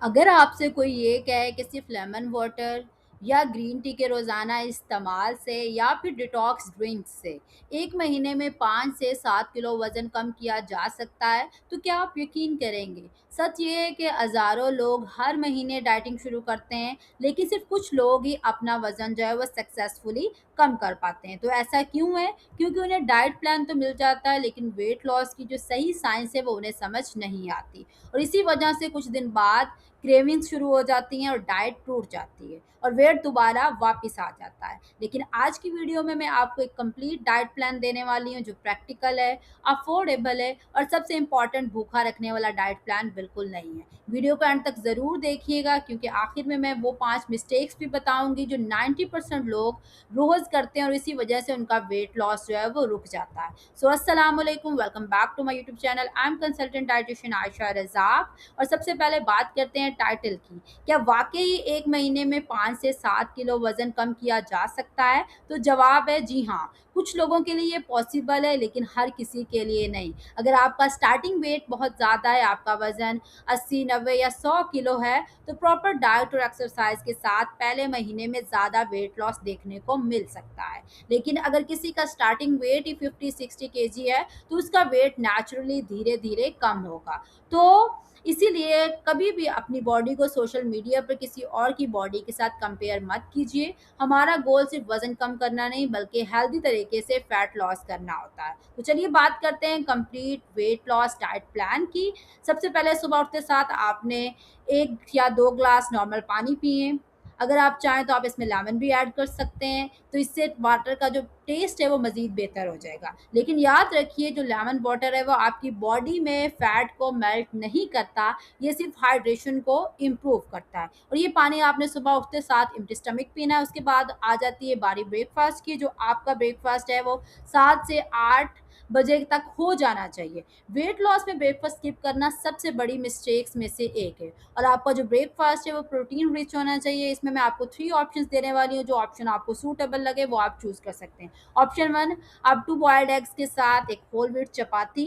अगर आपसे कोई ये कहे कि सिर्फ लेमन वाटर या ग्रीन टी के रोज़ाना इस्तेमाल से या फिर डिटॉक्स ड्रिंक्स से 1 महीने में 5 से 7 किलो वज़न कम किया जा सकता है, तो क्या आप यकीन करेंगे? सच ये है कि हज़ारों लोग हर महीने डाइटिंग शुरू करते हैं, लेकिन सिर्फ कुछ लोग ही अपना वज़न जो है वो सक्सेसफुली कम कर पाते हैं। तो ऐसा क्यों है? क्योंकि उन्हें डाइट प्लान तो मिल जाता है, लेकिन वेट लॉस की जो सही साइंस है वो उन्हें समझ नहीं आती। और इसी वजह से कुछ दिन बाद क्रेविंग्स शुरू हो जाती हैं और डाइट टूट जाती है और वेट दोबारा वापस आ जाता है। लेकिन आज की वीडियो में मैं आपको एक कंप्लीट डाइट प्लान देने वाली हूँ जो प्रैक्टिकल है, अफोर्डेबल है और सबसे इम्पॉर्टेंट भूखा रखने वाला डाइट प्लान बिल्कुल नहीं है। वीडियो को एंड तक ज़रूर देखिएगा क्योंकि आखिर में मैं वो 5 मिस्टेक्स भी बताऊँगी जो 90% लोग रोज़ करते हैं और इसी वजह से उनका वेट लॉस जो है वो रुक जाता है। सो अस्सलाम वालेकुम, welcome back to my YouTube channel. I am consultant dietitian Ayesha Razak. और सबसे पहले बात करते हैं टाइटल की। क्या वाक़ई 1 महीने में 5 से 7 किलो वज़न कम किया जा सकता है? तो जवाब है जी हाँ। कुछ लोगों के लिए ये पॉसिबल है लेकिन हर किसी के लिए नहीं। अगर आपका स्टार्टिंग वेट बहुत ज़्यादा है, आपका वज़न 80, 90 या 100 किलो है, तो प्रॉपर डाइट और एक्सरसाइज़ के साथ पहले महीने में ज़्यादा वेट लॉस देखने को मिल सकता है। लेकिन अगर किसी का स्टार्टिंग वेट ही 50-60 केजी है, तो उसका वेट नेचुरली धीरे-धीरे कम होगा। तो इसीलिए कभी भी अपनी बॉडी को सोशल मीडिया पर किसी और की बॉडी के साथ कंपेयर मत कीजिए। हमारा गोल सिर्फ वज़न कम करना नहीं बल्कि हेल्दी तरीके से फैट लॉस करना होता है। तो चलिए बात करते हैं complete weight loss diet plan की। सबसे पहले सुबह उठते साथ आपने 1 या 2 ग्लास नॉर्मल पानी पिएँ। अगर आप चाहें तो आप इसमें लेमन भी ऐड कर सकते हैं, तो इससे वाटर का जो टेस्ट है वो मज़ीद बेहतर हो जाएगा। लेकिन याद रखिए जो लेमन वाटर है वो आपकी बॉडी में फ़ैट को मेल्ट नहीं करता, ये सिर्फ़ हाइड्रेशन को इम्प्रूव करता है। और ये पानी आपने सुबह उठते साथ एम्प्टी स्टमक पीना है। उसके बाद आ जाती है बारी ब्रेकफ़ास्ट की, जो आपका ब्रेकफ़ास्ट है वो 7 से 8 बजे तक हो जाना चाहिए। वेट लॉस में ब्रेकफ़ास्ट स्किप करना सबसे बड़ी मिस्टेक्स में से एक है। और आपका जो ब्रेकफ़ास्ट है वो प्रोटीन रिच होना चाहिए। इसमें मैं आपको 3 ऑप्शंस देने वाली हूँ, जो ऑप्शन आपको सूटेबल लगे वो आप चूज़ कर सकते हैं। ऑप्शन 1, आप 2 बॉइल्ड एग्स के साथ एक होल व्हीट चपाती,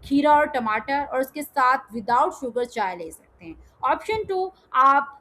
खीरा और टमाटर और उसके साथ विदाउट शुगर चाय ले सकते हैं। ऑप्शन 2, आप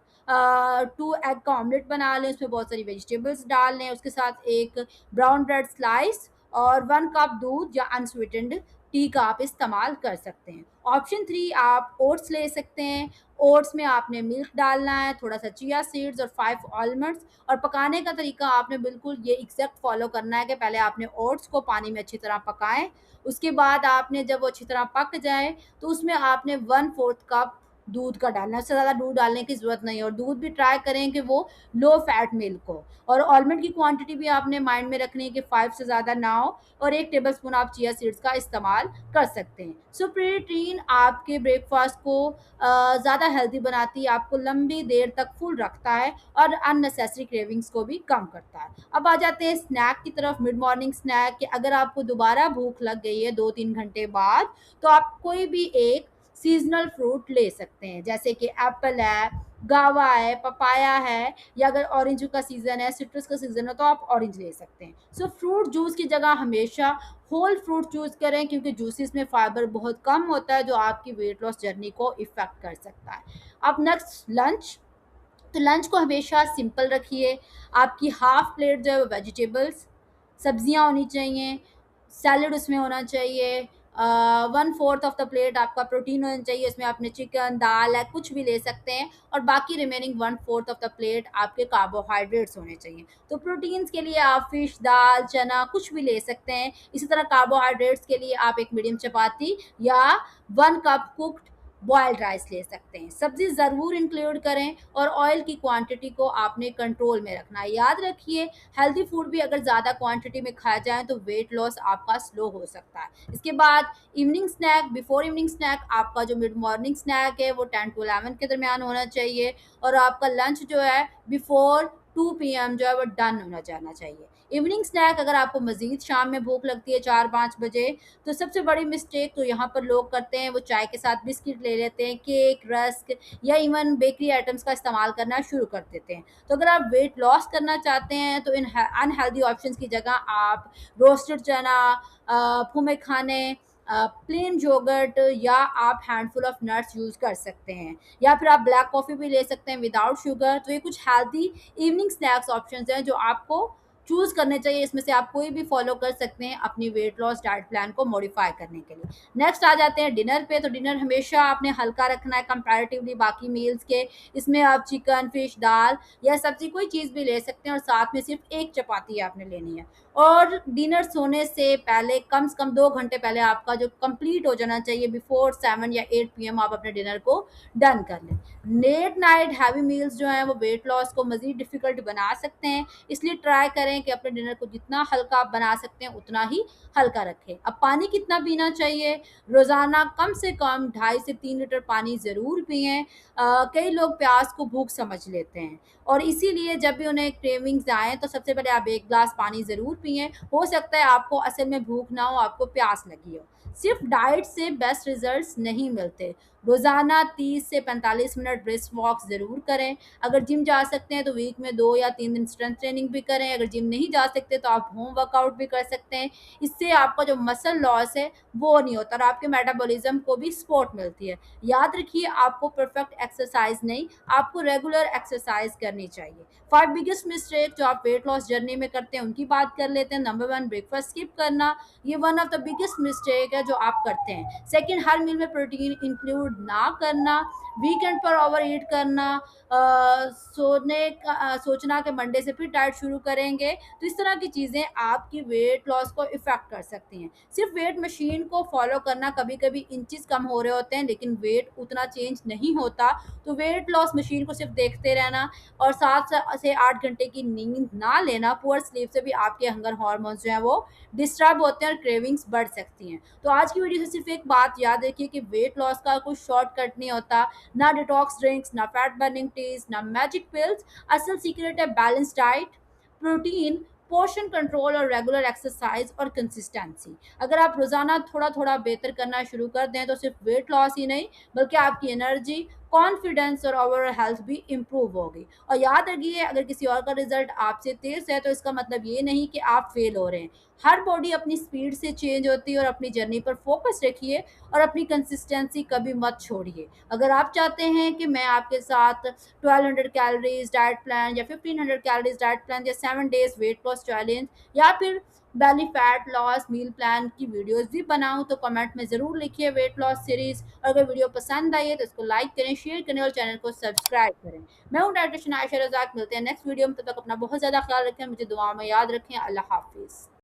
2 एग का ऑमलेट बना लें, उसमें बहुत सारी वेजिटेबल्स डाल लें, उसके साथ एक ब्राउन ब्रेड स्लाइस और 1 कप दूध या अनस्वीटेंड टी का आप इस्तेमाल कर सकते हैं। ऑप्शन 3, आप ओट्स ले सकते हैं। ओट्स में आपने मिल्क डालना है, थोड़ा-सा चिया सीड्स और 5 आलमंड्स। और पकाने का तरीका आपने बिल्कुल ये एग्ज़ैक्ट फ़ॉलो करना है कि पहले आपने ओट्स को पानी में अच्छी तरह पकाएँ, उसके बाद आपने जब वो अच्छी तरह पक जाए, तो उसमें आपने 1/4 कप दूध का डालना है, उससे ज़्यादा दूध डालने की ज़रूरत नहीं है। और दूध भी ट्राई करें कि वो लो फैट मिल्क हो। और आलमंड की क्वांटिटी भी आपने माइंड में रखनी है कि 5 से ज़्यादा ना हो। और 1 टेबलस्पून आप चिया सीड्स का इस्तेमाल कर सकते हैं। सो प्रोटीन आपके ब्रेकफ़ास्ट को ज़्यादा हेल्दी बनाती है, आपको लंबी देर तक फुल रखता है और अननेसेसरी क्रेविंग्स को भी कम करता है। अब आ जाते हैं स्नैक की तरफ, मिड मॉर्निंग स्नैक कि अगर आपको दोबारा भूख लग गई है 2-3 घंटे बाद, तो आप कोई भी एक सीज़नल फ्रूट ले सकते हैं, जैसे कि एप्पल है, गावा है, पपाया है, या अगर ऑरेंज का सीज़न है, सिट्रस का सीज़न है तो आप ऑरेंज ले सकते हैं। सो फ्रूट जूस की जगह हमेशा होल फ्रूट चूज़ करें क्योंकि जूसेस में फाइबर बहुत कम होता है जो आपकी वेट लॉस जर्नी को इफ़ेक्ट कर सकता है। अब नेक्स्ट लंच। तो लंच को हमेशा सिंपल रखिए। आपकी हाफ प्लेट जो है वो वेजिटेबल्स, सब्जियां होनी चाहिए, सैलड उसमें होना चाहिए। 1/4 ऑफ द प्लेट आपका प्रोटीन होना चाहिए, इसमें आपने चिकन, दाल है, कुछ भी ले सकते हैं। और बाकी रिमेनिंग 1/4 ऑफ द प्लेट आपके कार्बोहाइड्रेट्स होने चाहिए। तो प्रोटीन्स के लिए आप फिश, दाल, चना कुछ भी ले सकते हैं। इसी तरह कार्बोहाइड्रेट्स के लिए आप एक मीडियम चपाती या 1 कप कुक्ड बॉइल्ड राइस ले सकते हैं। सब्ज़ी ज़रूर इंक्लूड करें और ऑयल की क्वांटिटी को आपने कंट्रोल में रखना है। याद रखिए, हेल्दी फूड भी अगर ज़्यादा क्वांटिटी में खाया जाए तो वेट लॉस आपका स्लो हो सकता है। इसके बाद evening snack, before evening snack आपका जो मिड मॉर्निंग स्नैक है वो 10 टू 11 के दरमियान होना चाहिए। और आपका लंच जो है बिफोर 2 पीएम जो है वो डन होना जाना चाहिए। इवनिंग स्नैक अगर आपको मज़ीद शाम में भूख लगती है 4-5 बजे, तो सबसे बड़ी मिस्टेक तो यहाँ पर लोग करते हैं, वो चाय के साथ बिस्किट ले लेते हैं, केक, रस्क या इवन बेकरी आइटम्स का इस्तेमाल करना शुरू कर देते हैं। तो अगर आप वेट लॉस करना चाहते हैं तो इन अनहेल्दी ऑप्शंस की जगह आप रोस्टेड चना, फूमे खाने, प्लेन योगर्ट या आप हैंडफुल ऑफ नट्स यूज़ कर सकते हैं, या फिर आप ब्लैक कॉफ़ी भी ले सकते हैं विदाउट शुगर। तो ये कुछ हेल्दी इवनिंग स्नैक्स ऑप्शंस हैं जो आपको चूज़ करने चाहिए। इसमें से आप कोई भी फॉलो कर सकते हैं अपनी वेट लॉस डाइट प्लान को मॉडिफाई करने के लिए। नेक्स्ट आ जाते हैं डिनर पे। तो डिनर हमेशा आपने हल्का रखना है कंपैरेटिवली बाकी मील्स के। इसमें आप चिकन, फिश, दाल या सब्जी कोई चीज़ भी ले सकते हैं, और साथ में सिर्फ एक चपाती आपने लेनी है। और डिनर सोने से पहले कम से कम 2 घंटे पहले आपका जो कंप्लीट हो जाना चाहिए, बिफोर 7 या 8 PM आप अपने डिनर को डन कर लें। लेट नाइट हैवी मील्स जो हैं वो वेट लॉस को मज़ीद डिफ़िकल्ट बना सकते हैं, इसलिए ट्राई करें कि अपने डिनर को जितना हल्का आप बना सकते हैं उतना ही हल्का रखें। अब पानी कितना पीना चाहिए? रोज़ाना कम से कम 2.5 से 3 लीटर पानी ज़रूर पिएँ। कई लोग प्यास को भूख समझ लेते हैं, और इसीलिए जब भी उन्हें क्रेविंग्स आएँ तो सबसे पहले आप 1 ग्लास पानी ज़रूर पिएँ। हो सकता है आपको असल में भूख ना हो, आपको प्यास लगी हो। सिर्फ़ डाइट से बेस्ट रिज़ल्ट्स नहीं मिलते। रोज़ाना 30 से 45 मिनट ब्रिस्क वॉक ज़रूर करें। अगर जिम जा सकते हैं तो वीक में 2 या 3 दिन स्ट्रेंथ ट्रेनिंग भी करें। अगर जिम नहीं जा सकते तो आप होम वर्कआउट भी कर सकते हैं। इससे आपका जो मसल लॉस है वो नहीं होता, और आपके मेटाबॉलिज़्म को भी सपोर्ट मिलती है। याद रखिए, आपको परफेक्ट एक्सरसाइज नहीं, आपको रेगुलर एक्सरसाइज करनी चाहिए। 5 बिगेस्ट मिस्टेक जो आप वेट लॉस जर्नी में करते हैं उनकी बात कर लेते हैं। नंबर 1, ब्रेकफास्ट स्किप करना। ये one of the biggest mistake है जो आप करते हैं। सेकंड, हर मील में प्रोटीन इंक्लूड ना करना। वीकेंड पर ओवर ईट करना। सोचना कि मंडे से फिर डाइट शुरू करेंगे। तो इस तरह की चीज़ें आपकी वेट लॉस को इफ़ेक्ट कर सकती हैं। सिर्फ वेट मशीन को फॉलो करना, कभी कभी इंचेस कम हो रहे होते हैं लेकिन वेट उतना चेंज नहीं होता। तो वेट लॉस मशीन को सिर्फ देखते रहना, और 7 से 8 घंटे की नींद ना लेना, पुअर स्लीप से भी आपके हंगर हार्मोन्स जो हैं वो डिस्टर्ब होते हैं और क्रेविंग्स बढ़ सकती हैं। तो आज की वीडियो से सिर्फ एक बात याद रखिए कि वेट लॉस का कोई शॉर्टकट नहीं होता। ना डिटॉक्स ड्रिंक्स, ना फैट बर्निंग टीज, ना मैजिक पिल्स। असल सीक्रेट है balance diet, protein, portion control और रेगुलर एक्सरसाइज और कंसिस्टेंसी। अगर आप रोजाना थोड़ा थोड़ा बेहतर करना शुरू कर दें तो सिर्फ वेट लॉस ही नहीं बल्कि आपकी एनर्जी, कॉन्फिडेंस और ओवरऑल हेल्थ भी इम्प्रूव होगी। और याद रखिए, अगर किसी और का रिजल्ट आपसे तेज है तो इसका मतलब ये नहीं कि आप फेल हो रहे हैं। हर बॉडी अपनी स्पीड से चेंज होती है, और अपनी जर्नी पर फोकस रखिए और अपनी कंसिस्टेंसी कभी मत छोड़िए। अगर आप चाहते हैं कि मैं आपके साथ 1200 कैलोरीज डाइट प्लान या 1500 कैलोरीज डाइट प्लान या 7 डेज वेट लॉस चैलेंज या फिर belly fat loss meal plan की वीडियोस भी बनाऊं तो कमेंट में ज़रूर लिखिए वेट लॉस सीरीज। और अगर वीडियो पसंद आई है तो इसको लाइक करें, शेयर करें और चैनल को सब्सक्राइब करें। मैं हूं डायटिशियन आयशा रज़ाक। मिलते हैं नेक्स्ट वीडियो में, तब तक अपना बहुत ज़्यादा ख्याल रखें, मुझे दुआ में याद रखें। अल्लाह हाफिज़।